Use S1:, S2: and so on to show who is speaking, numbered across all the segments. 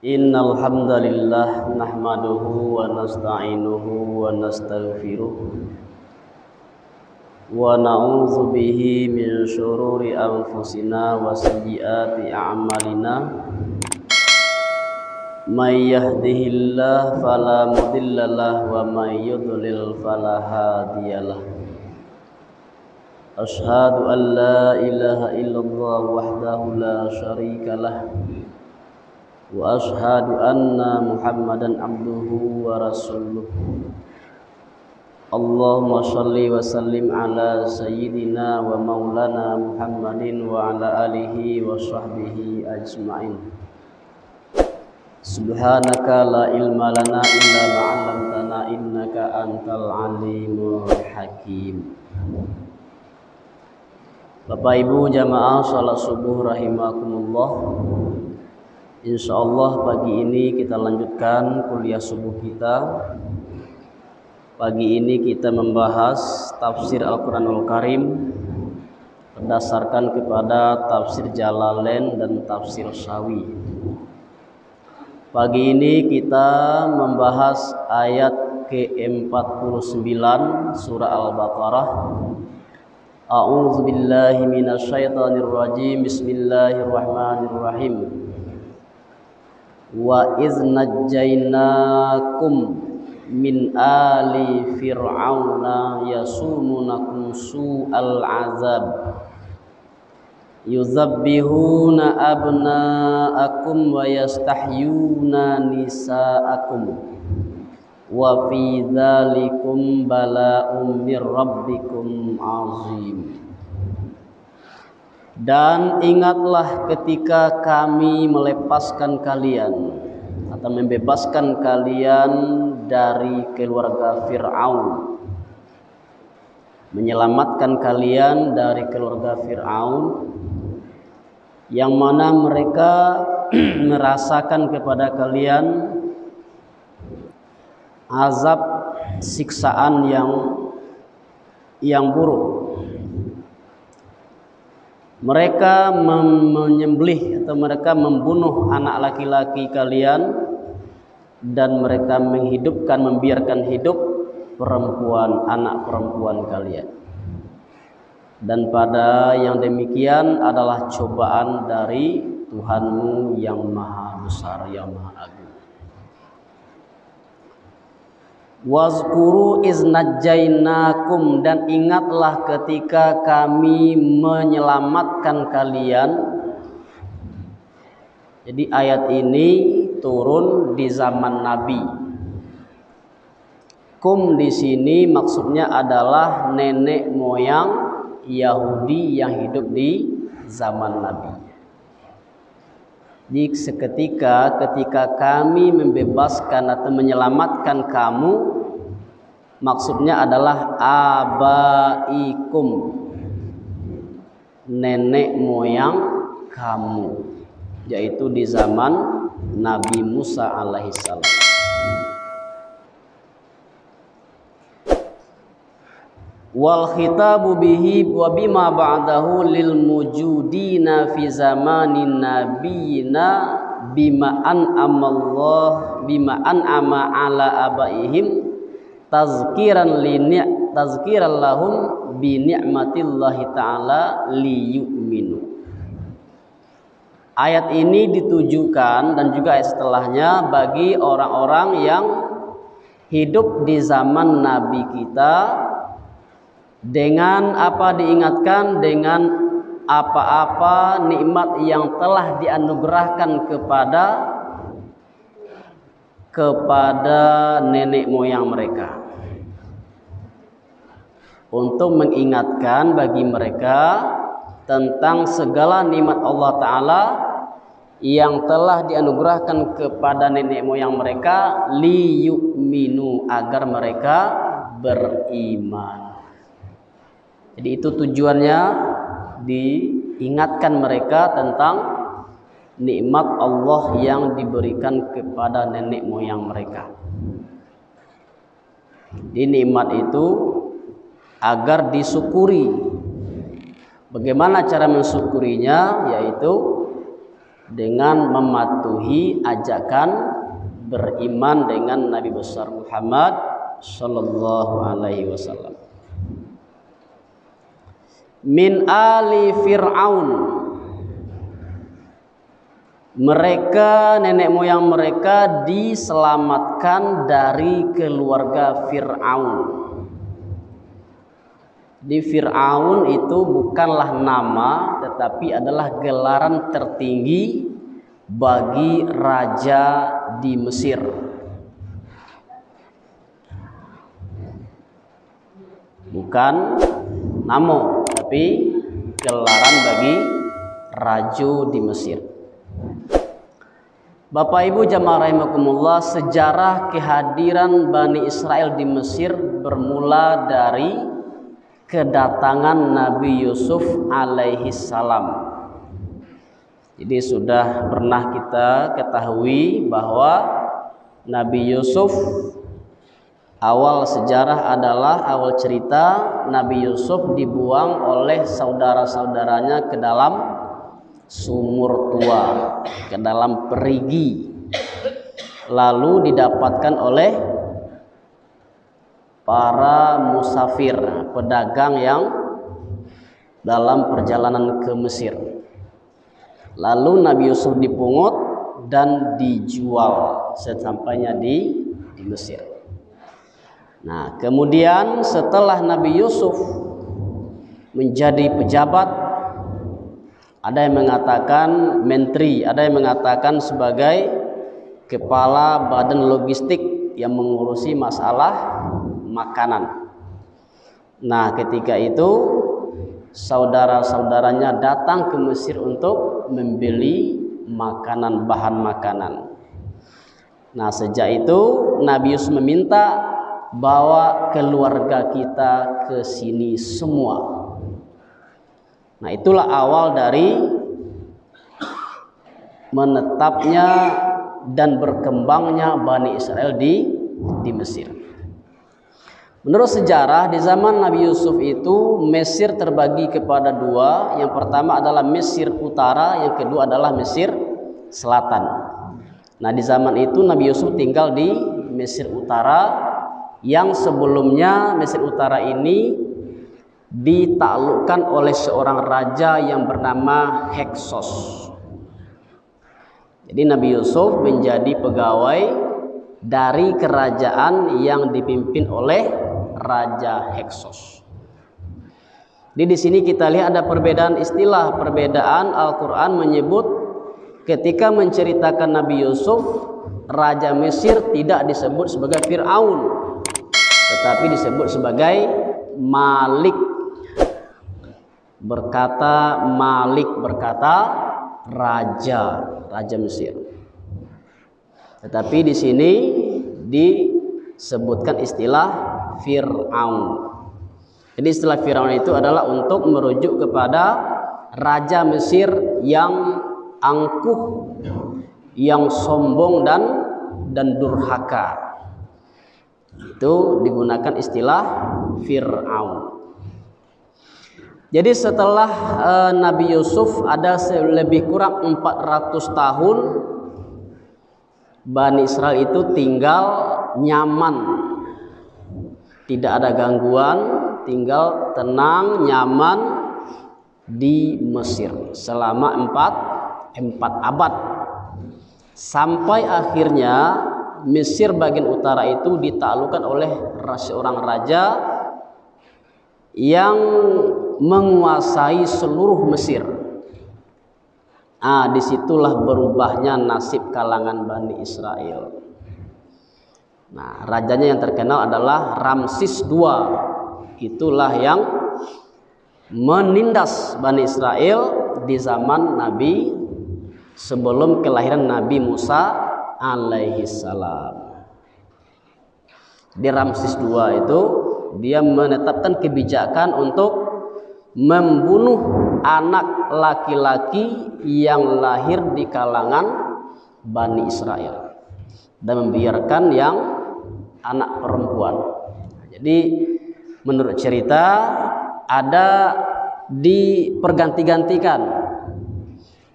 S1: Innal hamdalillah nahmaduhu wa nasta'inuhu wa nastaghfiruh wa na'udzu bihi min syururi anfusina wa sayyiati a'malina. May yahdihillahu fala mudhillalah wa may yudlil fala hadiyalah. Asyhadu an la ilaha illallah wahdahu la syarikalah wa ashhadu anna Muhammadan abduhu wa rasuluh. Allahumma shalli wa sallim ala sayyidina wa maulana Muhammadin wa ala alihi wa sahbihi ajma'in. Subhanaka la ilma lana illa ma 'allamtana innaka antal alimul hakim. Bapak Ibu jamaah salat subuh rahimakumullah. Insyaallah pagi ini kita lanjutkan kuliah subuh kita. Pagi ini kita membahas tafsir Al-Quranul Karim berdasarkan kepada tafsir Jalalain dan tafsir Sawi. Pagi ini kita membahas ayat ke-49 surah Al-Baqarah. A'udzu billahi minasyaitonir rajim. Bismillahirrahmanirrahim. Wa iz najjaynakum min ali fir'auna yasumunakum su'al azab yuzabbihuna abna'akum wa yastahyuna nisa'akum wa fi dzalikum bala'um mir rabbikum azim. Dan ingatlah ketika kami melepaskan kalian atau membebaskan kalian dari keluarga Fir'aun, menyelamatkan kalian dari keluarga Fir'aun yang mana mereka merasakan kepada kalian azab siksaan yang buruk. Mereka menyembelih atau mereka membunuh anak laki-laki kalian dan mereka membiarkan hidup anak perempuan kalian. Dan pada yang demikian adalah cobaan dari Tuhanmu yang maha besar, yang maha agung. Wazkuru iznajjainakum, dan ingatlah ketika kami menyelamatkan kalian. Jadi ayat ini turun di zaman Nabi. Kum di sini maksudnya adalah nenek moyang Yahudi yang hidup di zaman Nabi. Jadi ketika kami membebaskan atau menyelamatkan kamu, maksudnya adalah abaikum, nenek moyang kamu, yaitu di zaman Nabi Musa alaihissalam. Wal khitabu bihi wa bima ba'dahu lil mujudina fi zamanin nabiyina bima an'ama ala abaihim tazkiran lahum bi ni'matillahi ta'ala liyu'minu. Ayat ini ditujukan dan juga ayat setelahnya bagi orang-orang yang hidup di zaman Nabi kita, dengan apa diingatkan, dengan apa-apa nikmat yang telah dianugerahkan kepada nenek moyang mereka, untuk mengingatkan bagi mereka tentang segala nikmat Allah Ta'ala yang telah dianugerahkan kepada nenek moyang mereka, liyu'minu, agar mereka beriman. Jadi itu tujuannya, diingatkan mereka tentang nikmat Allah yang diberikan kepada nenek moyang mereka. Di nikmat itu agar disyukuri. Bagaimana cara mensyukurinya? Yaitu dengan mematuhi ajakan beriman dengan Nabi besar Muhammad sallallahu alaihi wasallam. Min ali Fir'aun, mereka nenek moyang mereka diselamatkan dari keluarga Fir'aun. Di Fir'aun itu bukanlah nama, tetapi adalah gelaran tertinggi bagi raja di Mesir. Bukan nama, tapi gelaran bagi raja di Mesir. Bapak Ibu jamaah rahimakumullah, sejarah kehadiran Bani Israel di Mesir bermula dari kedatangan Nabi Yusuf alaihi salam. Jadi sudah pernah kita ketahui bahwa Nabi Yusuf, awal sejarah adalah, awal cerita, Nabi Yusuf dibuang oleh saudara-saudaranya ke dalam sumur tua, ke dalam perigi, lalu didapatkan oleh para musafir, pedagang yang dalam perjalanan ke Mesir. Lalu Nabi Yusuf dipungut dan dijual sesampainya di Mesir. Nah, kemudian setelah Nabi Yusuf menjadi pejabat, ada yang mengatakan menteri, ada yang mengatakan sebagai kepala badan logistik yang mengurusi masalah makanan. Nah, ketika itu saudara-saudaranya datang ke Mesir untuk membeli makanan, bahan makanan. Nah, sejak itu Nabi Yusuf meminta, bawa keluarga kita ke sini semua. Nah, itulah awal dari menetapnya dan berkembangnya Bani Israel di Mesir. Menurut sejarah, di zaman Nabi Yusuf itu Mesir terbagi kepada dua. Yang pertama adalah Mesir Utara, yang kedua adalah Mesir Selatan. Nah, di zaman itu Nabi Yusuf tinggal di Mesir Utara, yang sebelumnya Mesir Utara ini ditaklukkan oleh seorang raja yang bernama Heksos. Jadi Nabi Yusuf menjadi pegawai dari kerajaan yang dipimpin oleh Raja Heksos. Di sini kita lihat ada perbedaan istilah, perbedaan. Al-Quran menyebut ketika menceritakan Nabi Yusuf, Raja Mesir tidak disebut sebagai Fir'aun, tetapi disebut sebagai Malik. Berkata Malik, berkata Raja Mesir. Tetapi di sini disebutkan istilah Fir'aun. Jadi istilah Fir'aun itu adalah untuk merujuk kepada Raja Mesir yang angkuh, yang sombong dan durhaka. Itu digunakan istilah Fir'aun. Jadi setelah Nabi Yusuf ada lebih kurang 400 tahun Bani Israel itu tinggal nyaman, tidak ada gangguan, tinggal tenang, nyaman di Mesir selama 4 abad. Sampai akhirnya Mesir bagian utara itu ditaklukkan oleh seorang raja yang menguasai seluruh Mesir. Disitulah berubahnya nasib kalangan Bani Israel. Nah, rajanya yang terkenal adalah Ramses II. Itulah yang menindas Bani Israel di zaman Nabi, sebelum kelahiran Nabi Musa alaihi salam. Di Ramses II itu dia menetapkan kebijakan untuk membunuh anak laki-laki yang lahir di kalangan Bani Israel dan membiarkan yang anak perempuan. Jadi menurut cerita ada diperganti-gantikan.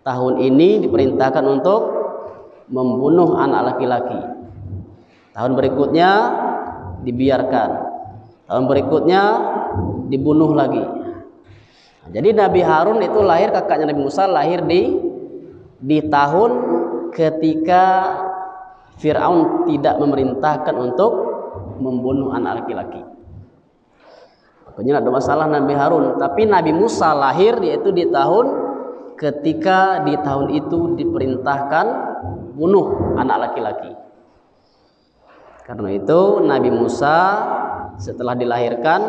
S1: tahun ini diperintahkan untuk membunuh anak laki-laki. Tahun berikutnya dibiarkan. Tahun berikutnya dibunuh lagi. Nah, jadi Nabi Harun itu lahir, kakaknya Nabi Musa lahir di tahun ketika Fir'aun tidak memerintahkan untuk membunuh anak laki-laki. Makanya tidak ada masalah Nabi Harun. Tapi Nabi Musa lahir yaitu di tahun ketika di tahun itu diperintahkan bunuh anak laki-laki. Karena itu Nabi Musa setelah dilahirkan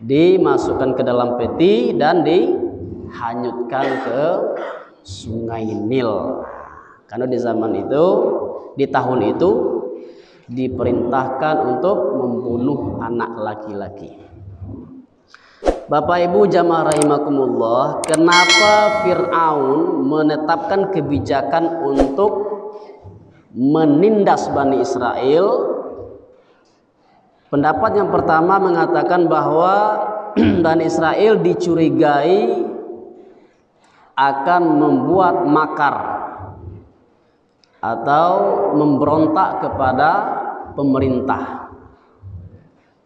S1: dimasukkan ke dalam peti dan dihanyutkan ke Sungai Nil. Karena di zaman itu, di tahun itu diperintahkan untuk membunuh anak laki-laki. Bapak Ibu jamaah rahimakumullah, kenapa Fir'aun menetapkan kebijakan untuk menindas Bani Israel? Pendapat yang pertama mengatakan bahwa Bani Israel dicurigai akan membuat makar atau memberontak kepada pemerintah.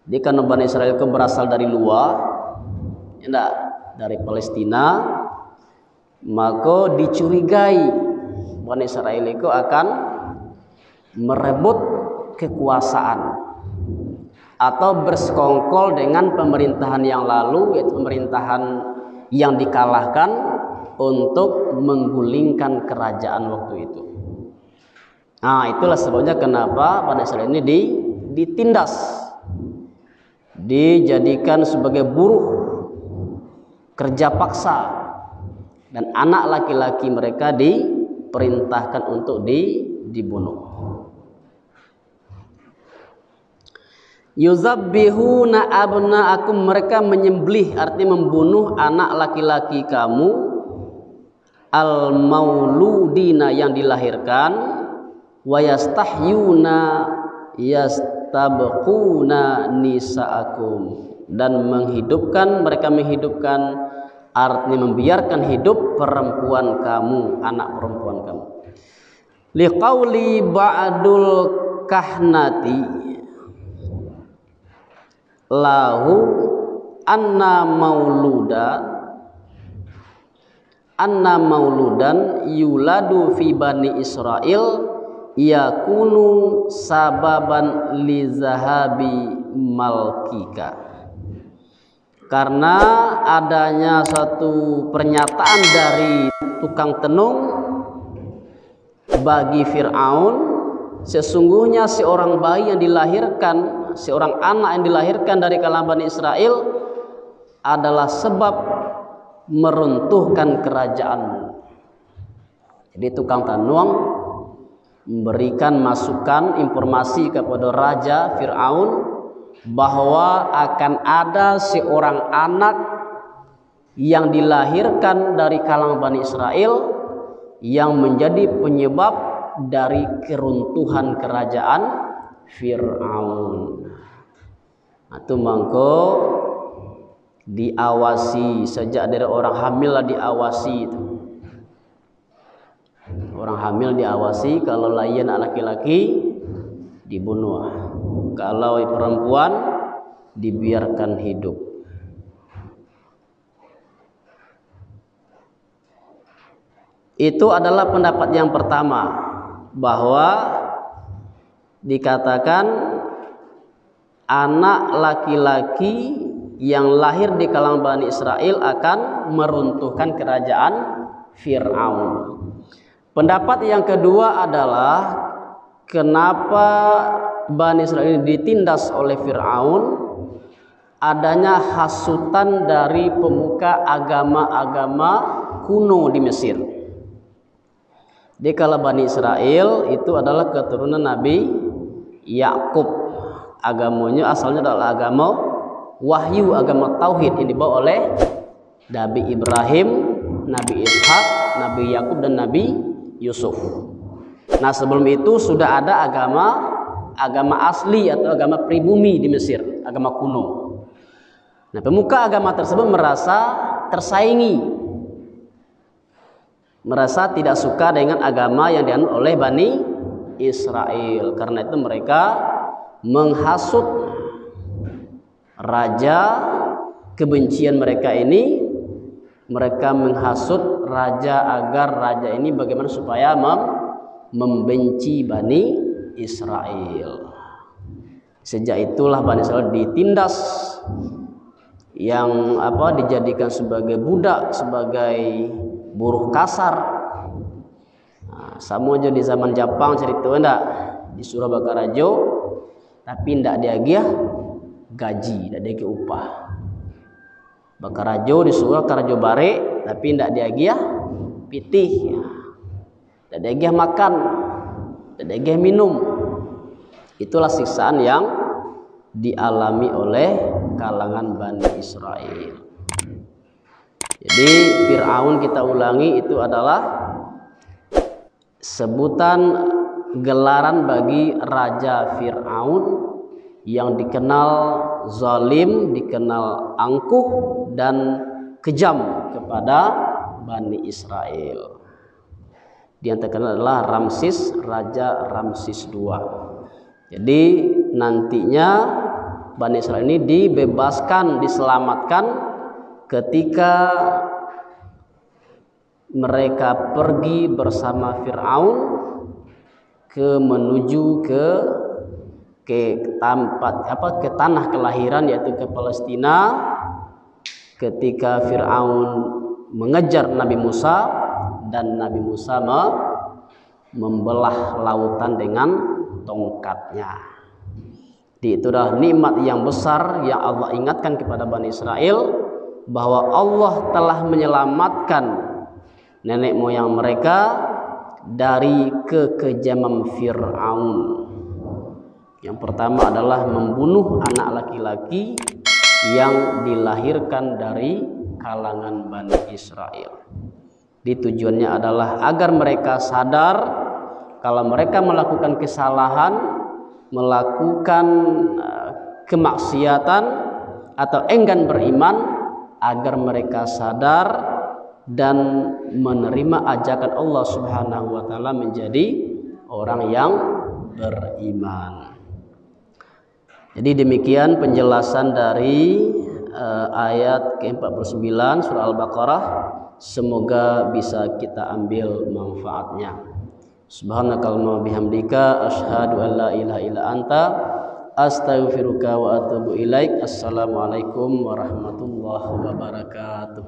S1: Jadi karena Bani Israel itu berasal dari luar, dari Palestina, maka dicurigai Bani Israel itu akan merebut kekuasaan atau bersekongkol dengan pemerintahan yang lalu, yaitu pemerintahan yang dikalahkan, untuk menggulingkan kerajaan waktu itu. Nah, itulah sebabnya kenapa Bani Israel ini ditindas, dijadikan sebagai buruh kerja paksa, dan anak laki-laki mereka diperintahkan untuk dibunuh. Yuzabbihuna abna'akum, mereka menyembelih, artinya membunuh anak laki-laki kamu, al-mauludina yang dilahirkan, wa yastahyuna yastabquna nisa'akum, dan mereka menghidupkan, artinya membiarkan hidup perempuan kamu, anak perempuan kamu. Liqauli ba'dul kahnati lahu anna mauludan yuladu fi Bani Israel yakunu sababan li zahabi malkika. Karena adanya satu pernyataan dari tukang tenung bagi Fir'aun, sesungguhnya seorang bayi yang dilahirkan, seorang anak yang dilahirkan dari kalangan Bani Israel adalah sebab meruntuhkan kerajaan. Jadi tukang tenung memberikan masukan, informasi kepada Raja Fir'aun bahwa akan ada seorang anak yang dilahirkan dari kalangan Bani Israel yang menjadi penyebab dari keruntuhan kerajaan Fir'aun. Itu mangko diawasi, sejak dari orang hamil lah diawasi itu. Orang hamil diawasi, kalau lain anak laki-laki dibunuh, kalau perempuan dibiarkan hidup. Itu adalah pendapat yang pertama, bahwa dikatakan anak laki-laki yang lahir di kalangan Bani Israel akan meruntuhkan kerajaan Fir'aun. Pendapat yang kedua adalah kenapa Bani Israel ini ditindas oleh Fir'aun, adanya hasutan dari pemuka agama-agama kuno di Mesir. Jadi kalau Bani Israel itu adalah keturunan Nabi Yakub, agamanya asalnya adalah agama wahyu, agama tauhid yang dibawa oleh Nabi Ibrahim, Nabi Ishak, Nabi Yakub dan Nabi Yusuf. Nah, sebelum itu sudah ada agama asli atau agama pribumi di Mesir, agama kuno. Nah, pemuka agama tersebut merasa tersaingi merasa tidak suka dengan agama yang dianut oleh Bani Israel. Karena itu mereka menghasut raja kebencian mereka ini. Mereka menghasut raja agar raja ini bagaimana supaya membenci Bani Israel. Sejak itulah Bani Israel ditindas, yang dijadikan sebagai budak, sebagai buruh kasar. Nah, sama aja di zaman Jepang cerita enggak, disuruh bakar rajo tapi enggak diagih gaji, enggak diagih upah. Bakar rajo disuruh bakar rajo bare tapi enggak diagih pitih, enggak diagih makan, enggak diagih minum. Itulah siksaan yang dialami oleh kalangan Bani Israel. Jadi Fir'aun, kita ulangi, itu adalah sebutan gelaran bagi Raja Fir'aun yang dikenal zalim, dikenal angkuh dan kejam kepada Bani Israel. Yang terkenal adalah Ramses, Raja Ramses II. Jadi nantinya Bani Israel ini dibebaskan, diselamatkan ketika mereka pergi bersama Fir'aun menuju ke tempat ke tanah kelahiran, yaitu ke Palestina. Ketika Fir'aun mengejar Nabi Musa dan Nabi Musa membelah lautan dengan tongkatnya. Itulah nikmat yang besar yang Allah ingatkan kepada Bani Israel, bahwa Allah telah menyelamatkan nenek moyang mereka dari kekejaman Fir'aun. Yang pertama adalah membunuh anak laki-laki yang dilahirkan dari kalangan Bani Israel. Tujuannya adalah agar mereka sadar kalau mereka melakukan kesalahan, melakukan kemaksiatan atau enggan beriman, agar mereka sadar dan menerima ajakan Allah Subhanahu wa taala menjadi orang yang beriman. Jadi demikian penjelasan dari ayat ke-49 surah Al-Baqarah. Semoga bisa kita ambil manfaatnya. Subhanakallahumma bihamdika asyhadu an la ilaha illa anta astaghfiruka wa atubu ilaik. Assalamualaikum warahmatullahi wabarakatuh.